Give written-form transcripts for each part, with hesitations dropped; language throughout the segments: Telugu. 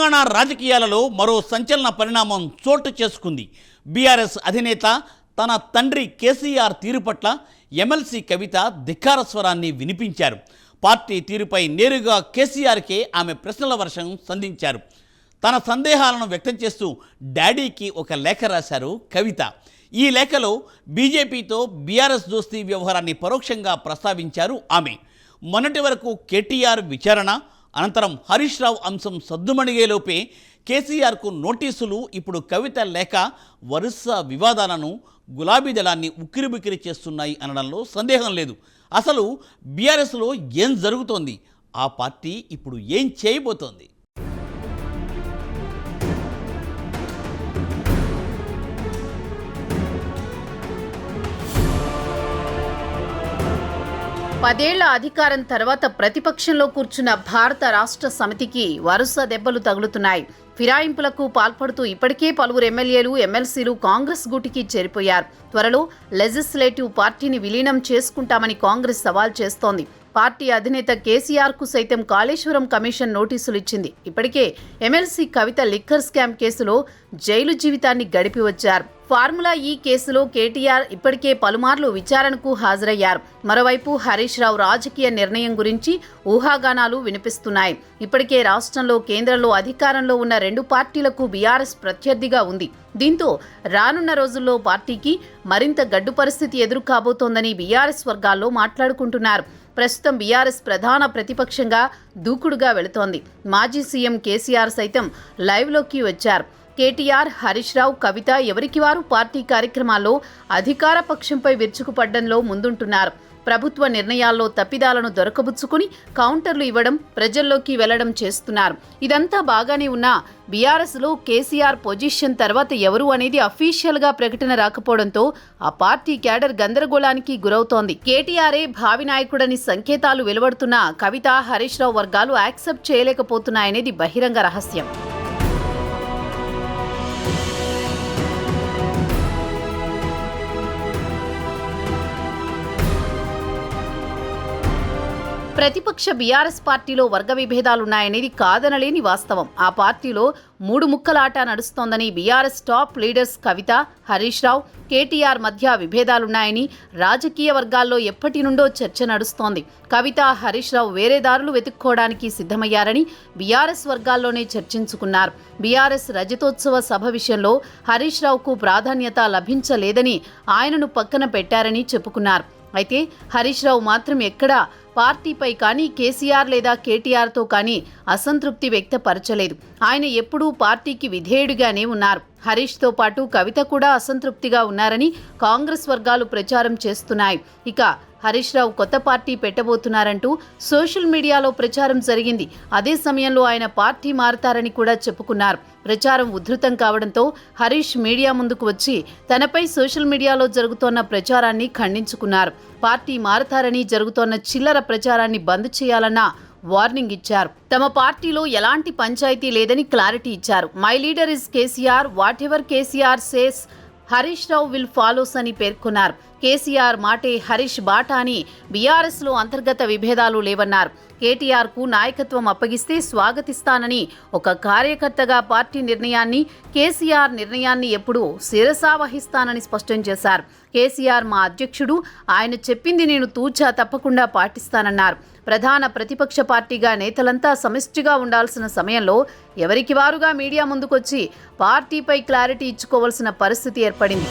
తెలంగాణ రాజకీయాలలో మరో సంచలన పరిణామం చోటు చేసుకుంది. బీఆర్ఎస్ అధినేత తన తండ్రి కేసీఆర్ తీరు పట్ల ఎమ్మెల్సీ కవిత ధిక్కార స్వరాన్ని వినిపించారు. పార్టీ తీరుపై నేరుగా కేసీఆర్కే ఆమె ప్రశ్నల వర్షం సంధించారు. తన సందేహాలను వ్యక్తం చేస్తూ డాడీకి ఒక లేఖ రాశారు కవిత. ఈ లేఖలో బీజేపీతో బీఆర్ఎస్ దోస్తీ వ్యవహారాన్ని పరోక్షంగా ప్రస్తావించారు ఆమె. మొన్నటి వరకు కేటీఆర్ విచారణ అనంతరం హరీష్ రావు అంశం సద్దుమణిగేలోపే కేసీఆర్కు నోటీసులు, ఇప్పుడు కవిత లేఖ వరుస వివాదాలను, గులాబీ దళాన్ని ఉక్కిరిబిక్కిరి చేస్తున్నాయి అనడంలో సందేహం లేదు. అసలు బీఆర్ఎస్లో ఏం జరుగుతోంది? ఆ పార్టీ ఇప్పుడు ఏం చేయబోతోంది? పదేళ్ల అధికారం తర్వాత ప్రతిపక్షంలో కూర్చున్న భారత రాష్ట్ర సమితికి వరుస దెబ్బలు తగులుతున్నాయి. ఫిరాయింపులకు పాల్పడుతూ ఇప్పటికే పలువురు ఎమ్మెల్యేలు, ఎమ్మెల్సీలు కాంగ్రెస్ గూటికి చేరిపోయారు. త్వరలో లెజిస్లేటివ్ పార్టీని విలీనం చేసుకుంటామని కాంగ్రెస్ సవాల్ చేస్తోంది. పార్టీ అధినేత కేసీఆర్కు సైతం కాళేశ్వరం కమిషన్ నోటీసులు ఇచ్చింది. ఇప్పటికే ఎమ్మెల్సీ కవిత లిక్కర్ స్కామ్ కేసులో జైలు జీవితాన్ని గడిపి వచ్చారు. ఫార్ములా ఈ కేసులో కేటీఆర్ ఇప్పటికే పలుమార్లు విచారణకు హాజరయ్యారు. మరోవైపు హరీష్ రావు రాజకీయ నిర్ణయం గురించి ఊహాగానాలు వినిపిస్తున్నాయి. ఇప్పటికే రాష్ట్రంలో, కేంద్రంలో అధికారంలో ఉన్న రెండు పార్టీలకు బీఆర్ఎస్ ప్రత్యర్థిగా ఉంది. దీంతో రానున్న రోజుల్లో పార్టీకి మరింత గడ్డు పరిస్థితి ఎదురు కాబోతోందని బీఆర్ఎస్ వర్గాల్లో మాట్లాడుకుంటున్నారు. ప్రస్తుతం బీఆర్ఎస్ ప్రధాన ప్రతిపక్షంగా దూకుడుగా వెళుతోంది. మాజీ సీఎం కేసీఆర్ సైతం లైవ్లోకి వచ్చారు. కేటీఆర్, హరీష్ రావు, కవిత ఎవరికి వారు పార్టీ కార్యక్రమాల్లో అధికార పక్షంపై విరుచుకుపడ్డంలో ముందుంటున్నారు. ప్రభుత్వ నిర్ణయాల్లో తప్పిదాలను దొరకబుచ్చుకుని కౌంటర్లు ఇవ్వడం, ప్రజల్లోకి వెళ్లడం చేస్తున్నారు. ఇదంతా బాగానే ఉన్నా బీఆర్ఎస్లో కేసీఆర్ పొజిషన్ తర్వాత ఎవరు అనేది అఫీషియల్గా ప్రకటన రాకపోవడంతో ఆ పార్టీ క్యాడర్ గందరగోళానికి గురవుతోంది. కేటీఆరే భావి నాయకుడని సంకేతాలు వెలువడుతున్నా కవిత, హరీష్ రావు వర్గాలు యాక్సెప్ట్ చేయలేకపోతున్నాయనేది బహిరంగ రహస్యం. ప్రతిపక్ష బీఆర్ఎస్ పార్టీలో వర్గ విభేదాలున్నాయనేది కాదనలేని వాస్తవం. ఆ పార్టీలో మూడు ముక్కలాట నడుస్తోందని బీఆర్ఎస్ టాప్ లీడర్స్ కవిత, హరీష్ రావు, కేటీఆర్ మధ్య విభేదాలున్నాయని రాజకీయ వర్గాల్లో ఎప్పటి నుండో చర్చ నడుస్తోంది. కవిత, హరీష్ రావు వేరే దారులు వెతుక్కోవడానికి సిద్ధమయ్యారని బీఆర్ఎస్ వర్గాల్లోనే చర్చించుకున్నారు. బీఆర్ఎస్ రజతోత్సవ సభ విషయంలో హరీష్ రావుకు ప్రాధాన్యత లభించలేదని ఆయనను పక్కన పెట్టారని చెప్పుకున్నారు. అయితే హరీష్ రావు మాత్రం ఎక్కడా పార్టీపై కానీ, కేసీఆర్ లేదా కేటీఆర్తో కానీ అసంతృప్తి వ్యక్తపరచలేదు. ఆయన ఎప్పుడూ పార్టీకి విధేయుడిగానే ఉన్నారు. హరీష్తో పాటు కవిత కూడా అసంతృప్తిగా ఉన్నారని కాంగ్రెస్ వర్గాలు ప్రచారం చేస్తున్నాయి. ఇక హరీష్ రావు కొత్త పార్టీ పెట్టబోతున్నారంటూ సోషల్ మీడియాలో ప్రచారం జరిగింది. అదే సమయంలో ఆయన పార్టీ మారతారని కూడా చెప్పుకున్నారు. ప్రచారం ఉధృతం కావడంతో హరీష్ మీడియా ముందుకు వచ్చి తనపై సోషల్ మీడియాలో జరుగుతోన్న ప్రచారాన్ని ఖండించుకున్నారు. పార్టీ మారతారని జరుగుతోన్న చిల్లర ప్రచారాన్ని బంద్ చేయాలన్న వార్నింగ్ ఇచ్చారు. తమ పార్టీలో ఎలాంటి పంచాయతీ లేదని క్లారిటీ ఇచ్చారు. My leader is KCR, what ever KCR says Harish Rao will follows అని పేర్కొన్నారు. కేసీఆర్ మాటే హరీష్ బాట అని బీఆర్ఎస్లో అంతర్గత విభేదాలు లేవన్నారు. కేటీఆర్కు నాయకత్వం అప్పగిస్తే స్వాగతిస్తానని ఒక కార్యకర్తగా పార్టీ నిర్ణయాన్ని, కేసీఆర్ నిర్ణయాన్ని ఎప్పుడూ శిరసావహిస్తానని స్పష్టం చేశారు. కేసీఆర్ మా అధ్యక్షుడు, ఆయన చెప్పింది నేను తూచా తప్పకుండా పాటిస్తానన్నారు. ప్రధాన ప్రతిపక్ష పార్టీగా నేతలంతా సమిష్టిగా ఉండాల్సిన సమయంలో ఎవరికి వారుగా మీడియా ముందుకొచ్చి పార్టీపై క్లారిటీ ఇచ్చుకోవాల్సిన పరిస్థితి ఏర్పడింది.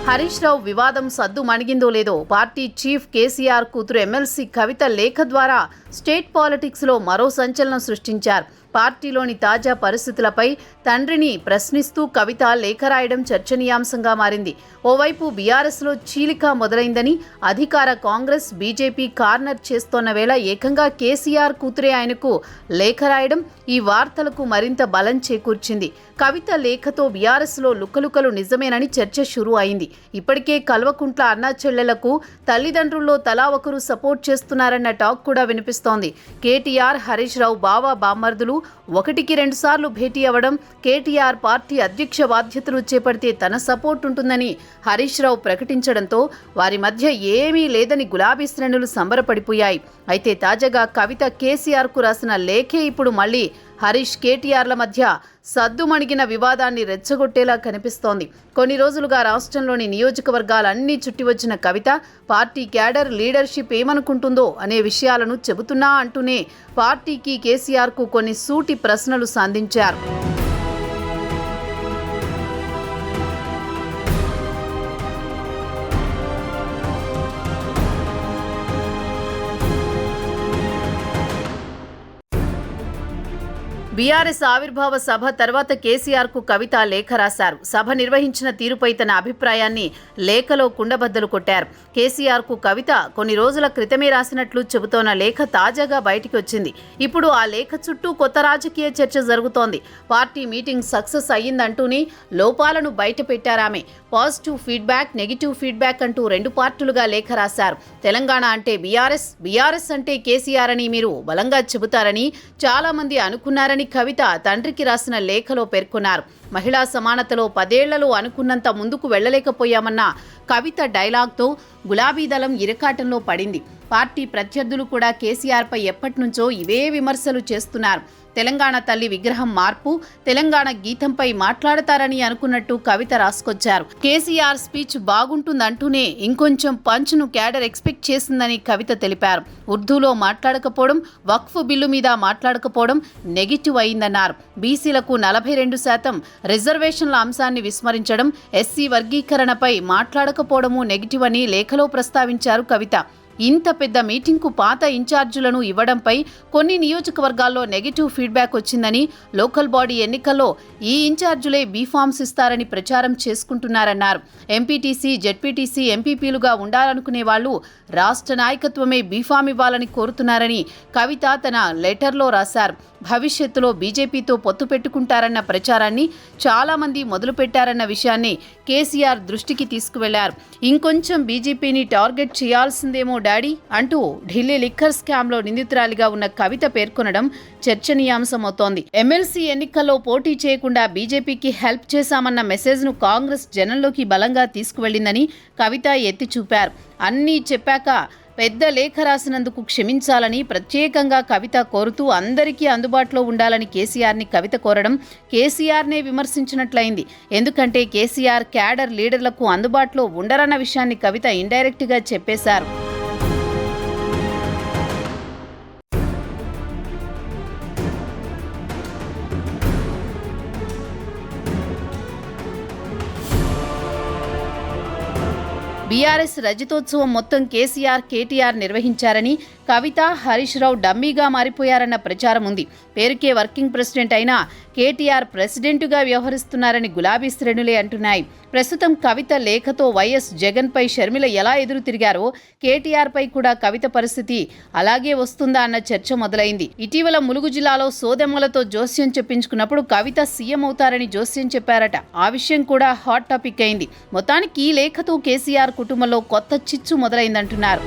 హరీష్ రావు వివాదం సద్దు మణిగిందో లేదో పార్టీ చీఫ్ కేసీఆర్ కూతురు ఎమ్మెల్సీ కవిత లేఖ ద్వారా స్టేట్ పాలిటిక్స్లో మరో సంచలనం సృష్టించారు. పార్టీలోని తాజా పరిస్థితులపై తండ్రిని ప్రశ్నిస్తూ కవిత లేఖ రాయడం చర్చనీయాంశంగా మారింది. ఓవైపు బీఆర్ఎస్లో చీలిక మొదలైందని అధికార కాంగ్రెస్, బీజేపీ కార్నర్ చేస్తోన్న వేళ ఏకంగా కేసీఆర్ కూతురే ఆయనకు లేఖ రాయడం ఈ వార్తలకు మరింత బలం చేకూర్చింది. కవిత లేఖతో బీఆర్ఎస్లో లుకలుకలు నిజమేనని చర్చ షురూ అయింది. ఇప్పటికే కల్వకుంట్ల అన్నా చెల్లెలకు తల్లిదండ్రుల్లో తలా ఒకరు సపోర్ట్ చేస్తున్నారన్న టాక్ కూడా వినిపిస్తోంది. కేటీఆర్, హరీష్ రావు బావ బామ్మర్దులు ఒకటికి 2 సార్లు భేటీ అవ్వడం, కేటీఆర్ పార్టీ అధ్యక్ష బాధ్యతలు చేపడితే తన సపోర్ట్ ఉంటుందని హరీష్ రావు ప్రకటించడంతో వారి మధ్య ఏమీ లేదని గులాబీ శ్రేణులు సంబరపడిపోయాయి. అయితే తాజాగా కవిత కేసీఆర్కు రాసిన లేఖే ఇప్పుడు మళ్ళీ హరీష్ కేటీఆర్ల మధ్య సద్దుమణిగిన వివాదాన్ని రెచ్చగొట్టేలా కనిపిస్తోంది. కొన్ని రోజులుగా రాష్ట్రంలోని నియోజకవర్గాలన్నీ చుట్టి వచ్చిన కవిత పార్టీ క్యాడర్ లీడర్షిప్ ఏమనుకుంటుందో అనే విషయాలను చెబుతున్నా అంటూనే పార్టీకి కేసీఆర్కు కొన్ని సూటి ప్రశ్నలు సంధించారు. బీఆర్ఎస్ ఆవిర్భావ సభ తర్వాత కేసీఆర్కు కవిత లేఖ రాశారు. సభ నిర్వహించిన తీరుపై తన అభిప్రాయాన్ని లేఖలో కుండబద్దలు కొట్టారు. కేసీఆర్కు కవిత కొన్ని రోజుల క్రితమే రాసినట్లు చెబుతోన్న లేఖ తాజాగా బయటికి వచ్చింది. ఇప్పుడు ఆ లేఖ చుట్టూ కొత్త రాజకీయ చర్చ జరుగుతోంది. పార్టీ మీటింగ్ సక్సెస్ అయ్యిందంటూనే లోపాలను బయటపెట్టారామె. పాజిటివ్ ఫీడ్బ్యాక్, నెగిటివ్ ఫీడ్బ్యాక్ అంటూ 2 పార్టులుగా లేఖ రాశారు. తెలంగాణ అంటే బీఆర్ఎస్ అంటే కేసీఆర్ అని మీరు బలంగా చెబుతారని చాలా మంది అనుకున్నారని కవిత తండ్రికి రాసిన లేఖలో పేర్కొన్నారు. మహిళా సమానతలో 10 ఏళ్లలో అనుకున్నంత ముందుకు వెళ్లలేకపోయామన్న కవిత డైలాగ్తో గులాబీ దళం ఇరకాటంలో పడింది. పార్టీ ప్రత్యర్థులు కూడా కేసీఆర్పై ఎప్పటినుంచో ఇవే విమర్శలు చేస్తున్నారు. తెలంగాణ తల్లి విగ్రహం మార్పు, తెలంగాణ గీతంపై మాట్లాడతారని అనుకున్నట్టు కవిత రాసుకొచ్చారు. కేసీఆర్ స్పీచ్ బాగుంటుందంటూనే ఇంకొంచెం పంచ్ను క్యాడర్ ఎక్స్పెక్ట్ చేసిందని కవిత తెలిపారు. ఉర్దూలో మాట్లాడకపోవడం, వక్ఫ్ బిల్లు మీద మాట్లాడకపోవడం నెగిటివ్ అయిందన్నారు. బీసీలకు 42% రిజర్వేషన్ల అంశాన్ని విస్మరించడం, ఎస్సీ వర్గీకరణపై మాట్లాడకపోవడము నెగిటివ్ అని లేఖలో ప్రస్తావించారు కవిత. ఇంత పెద్ద మీటింగ్కు పాత ఇన్ఛార్జీలను ఇవ్వడంపై కొన్ని నియోజకవర్గాల్లో నెగిటివ్ ఫీడ్బ్యాక్ వచ్చిందని, లోకల్ బాడీ ఎన్నికల్లో ఈ ఇన్ఛార్జీలే బీఫామ్స్ ఇస్తారని ప్రచారం చేసుకుంటున్నారన్నారు. ఎంపీటీసీ, జెడ్పీటీసీ, ఎంపీపీలుగా ఉండాలనుకునే వాళ్ళు రాష్ట్ర నాయకత్వమే బీఫామ్ ఇవ్వాలని కోరుతున్నారని కవిత తన లెటర్లో రాశారు. భవిష్యత్తులో బీజేపీతో పొత్తు పెట్టుకుంటారన్న ప్రచారాన్ని చాలామంది మొదలుపెట్టారన్న విషయాన్ని కేసీఆర్ దృష్టికి తీసుకువెళ్లారు. ఇంకొంచెం బీజేపీని టార్గెట్ చేయాల్సిందేమో డాడీ అంటూ ఢిల్లీ లిక్కర్ స్కామ్లో నిందితురాలిగా ఉన్న కవిత పేర్కొనడం చర్చనీయాంశమవుతోంది. ఎమ్మెల్సీ ఎన్నికల్లో పోటీ చేయకుండా బీజేపీకి హెల్ప్ చేశామన్న మెసేజ్ను కాంగ్రెస్ జనంలోకి బలంగా తీసుకువెళ్లిందని కవిత ఎత్తి చూపారు. అన్నీ చెప్పాక పెద్ద లేఖ రాసినందుకు క్షమించాలని ప్రత్యేకంగా కవిత కోరుతూ అందరికీ అందుబాటులో ఉండాలని కేసీఆర్ని కవిత కోరడం కేసీఆర్నే విమర్శించినట్లయింది. ఎందుకంటే కేసీఆర్ క్యాడర్ లీడర్లకు అందుబాటులో ఉండరన్న విషయాన్ని కవిత ఇండైరెక్ట్గా చెప్పేశారు. బీఆర్ఎస్ రజతోత్సవం మొత్తం కేసీఆర్, కేటీఆర్ నిర్వహించారని, కవిత, హరీష్ రావు డమ్మీగా మారిపోయారన్న ప్రచారం ఉంది. పేరుకే వర్కింగ్ ప్రెసిడెంట్ అయినా కేటీఆర్ ప్రెసిడెంటుగా వ్యవహరిస్తున్నారని గులాబీ శ్రేణులే అంటున్నాయి. ప్రస్తుతం కవిత లేఖతో వైఎస్ జగన్పై షర్మిల ఎలా ఎదురు తిరిగారో కేటీఆర్పై కూడా కవిత పరిస్థితి అలాగే వస్తుందా అన్న చర్చ మొదలైంది. ఇటీవల ములుగు జిల్లాలో సోదెమ్మలతో జోస్యం చెప్పించుకున్నప్పుడు కవిత సీఎం అవుతారని జోస్యం చెప్పారట. ఆ విషయం కూడా హాట్ టాపిక్ అయింది. మొత్తానికి ఈ లేఖతో కేసీఆర్ కుటుంబంలో కొత్త చిచ్చు మొదలైందంటున్నారు.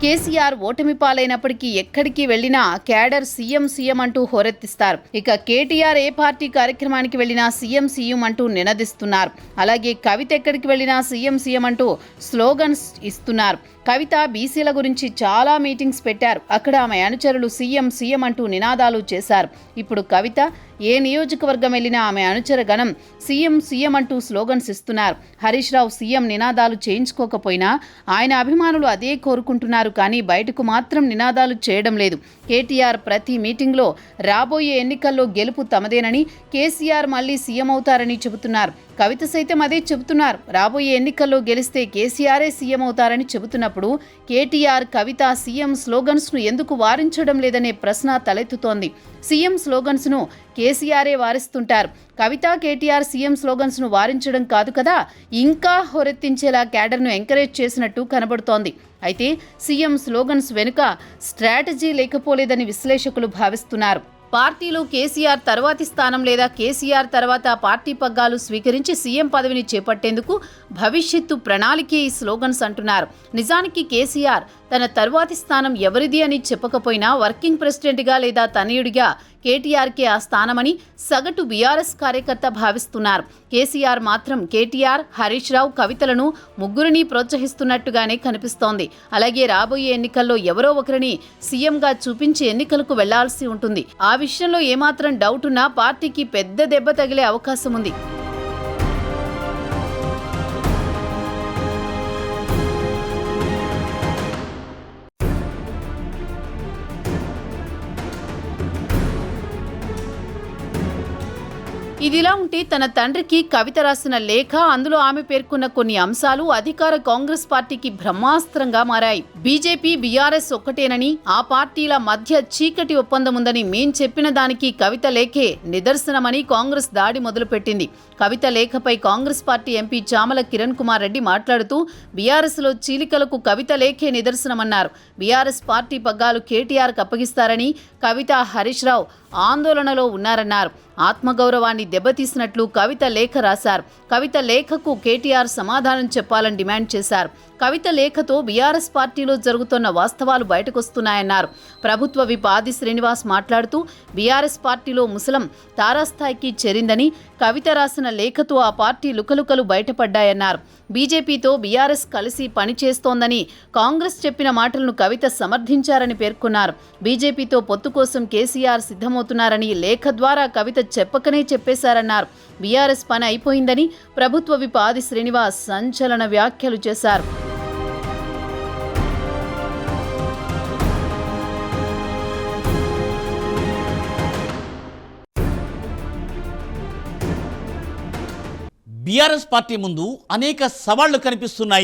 కేసీఆర్ ఓటమి పాలైనప్పటికీ ఎక్కడికి వెళ్లినా క్యాడర్ సీఎం అంటూ హోరెత్తిస్తారు. ఇక కేటీఆర్ ఏ పార్టీ కార్యక్రమానికి వెళ్లినా సీఎం అంటూ నినదిస్తున్నారు. అలాగే కవిత ఎక్కడికి వెళ్లినా సీఎం అంటూ స్లోగన్స్ ఇస్తున్నారు. కవిత బీసీల గురించి చాలా మీటింగ్స్ పెట్టారు. అక్కడ ఆమె అనుచరులు సీఎం అంటూ నినాదాలు చేశారు. ఇప్పుడు కవిత ఏ నియోజకవర్గం వెళ్లినా ఆమె అనుచర గణం సీఎం అంటూ స్లోగన్స్ ఇస్తున్నారు. హరీష్ రావు సీఎం నినాదాలు చేయించుకోకపోయినా ఆయన అభిమానులు అదే కోరుకుంటున్నారు. కానీ బయటకు మాత్రం నినాదాలు చేయడం లేదు. కేటీఆర్ ప్రతి మీటింగ్లో రాబోయే ఎన్నికల్లో గెలుపు తమదేనని, కేసీఆర్ మళ్లీ సీఎం అవుతారని చెబుతున్నారు. కవిత సైతం అదే చెబుతున్నారు. రాబోయే ఎన్నికల్లో గెలిస్తే కేసీఆరే సీఎం అవుతారని చెబుతున్నప్పుడు కేటీఆర్, కవిత సీఎం స్లోగన్స్ను ఎందుకు వారించడం లేదనే ప్రశ్న తలెత్తుతోంది. సీఎం స్లోగన్స్ను కేసీఆరే వారిస్తుంటారు. కవిత, కేటీఆర్ సీఎం స్లోగన్స్ను వారించడం కాదు కదా, ఇంకా హోరెత్తించేలా క్యాడర్ను ఎంకరేజ్ చేసినట్టు కనబడుతోంది. అయితే సీఎం స్లోగన్స్ వెనుక స్ట్రాటజీ లేకపోలేదని విశ్లేషకులు భావిస్తున్నారు. పార్టీలో కేసీఆర్ తర్వాతి స్థానం లేదా కేసీఆర్ తర్వాత పార్టీ పగ్గాలు స్వీకరించి సీఎం పదవిని చేపట్టేందుకు భవిష్యత్తు ప్రణాళికే ఈ స్లోగన్స్ అంటున్నారు. నిజానికి కేసీఆర్ తన తర్వాతి స్థానం ఎవరిది అని చెప్పకపోయినా వర్కింగ్ ప్రెసిడెంట్గా లేదా తనయుడిగా కేటీఆర్కే ఆ స్థానమని సగటు బీఆర్ఎస్ కార్యకర్త భావిస్తున్నారు. కేసీఆర్ మాత్రం కేటీఆర్, హరీష్ రావు, కవితలను ముగ్గురిని ప్రోత్సహిస్తున్నట్టుగానే కనిపిస్తోంది. అలాగే రాబోయే ఎన్నికల్లో ఎవరో ఒకరిని సీఎంగా చూపించి ఎన్నికలకు వెళ్లాల్సి ఉంటుంది. ఆ విషయంలో ఏమాత్రం డౌట్ ఉన్నా పార్టీకి పెద్ద దెబ్బ తగిలే అవకాశం ఉంది. ఇదిలా ఉంటే తన తండ్రికి కవిత రాసిన లేఖ, అందులో ఆమె పేర్కొన్న కొన్ని అంశాలు అధికార కాంగ్రెస్ పార్టీకి బ్రహ్మాస్త్రంగా మారాయి. బీజేపీ, బీఆర్ఎస్ ఒక్కటేనని, ఆ పార్టీల మధ్య చీకటి ఒప్పందం ఉందని మేం చెప్పిన దానికి కవిత లేఖే నిదర్శనమని కాంగ్రెస్ దాడి మొదలుపెట్టింది. కవిత లేఖపై కాంగ్రెస్ పార్టీ ఎంపీ చామల కిరణ్ కుమార్ రెడ్డి మాట్లాడుతూ బీఆర్ఎస్లో చీలికలకు కవిత లేఖే నిదర్శనమన్నారు. బీఆర్ఎస్ పార్టీ పగ్గాలు కేటీఆర్కు అప్పగిస్తారని కవిత, హరీష్ రావు ఆందోళనలో ఉన్నారన్నారు. ఆత్మగౌరవాన్ని దెబ్బతీసినట్లు కవిత లేఖ రాశారు. కవిత లేఖకు కేటీఆర్ సమాధానం చెప్పాలని డిమాండ్ చేశారు. కవిత లేఖతో బీఆర్ఎస్ పార్టీలో జరుగుతున్న వాస్తవాలు బయటకొస్తున్నాయన్నారు. ప్రభుత్వ విప్ ఆది శ్రీనివాస్ మాట్లాడుతూ బీఆర్ఎస్ పార్టీలో ముసలం తారాస్థాయికి చేరిందని, కవిత రాసిన లేఖతో ఆ పార్టీ లుకలుకలు బయటపడ్డాయన్నారు. బీజేపీతో బీఆర్ఎస్ కలిసి పనిచేస్తోందని కాంగ్రెస్ చెప్పిన మాటలను కవిత సమర్థించారని పేర్కొన్నారు. బీజేపీతో పొత్తు కోసం కేసీఆర్ సిద్ధమవుతున్నారని లేఖ ద్వారా కవిత చెప్పకనే చెప్పేశారన్నారు. బీఆర్ఎస్ పని అయిపోయిందని ప్రభుత్వ విప్ ఆది శ్రీనివాస్ సంచలన వ్యాఖ్యలు చేశారు. బీఆర్ఎస్ పార్టీ ముందు అనేక సవాళ్లు కనిపిస్తున్నాయి.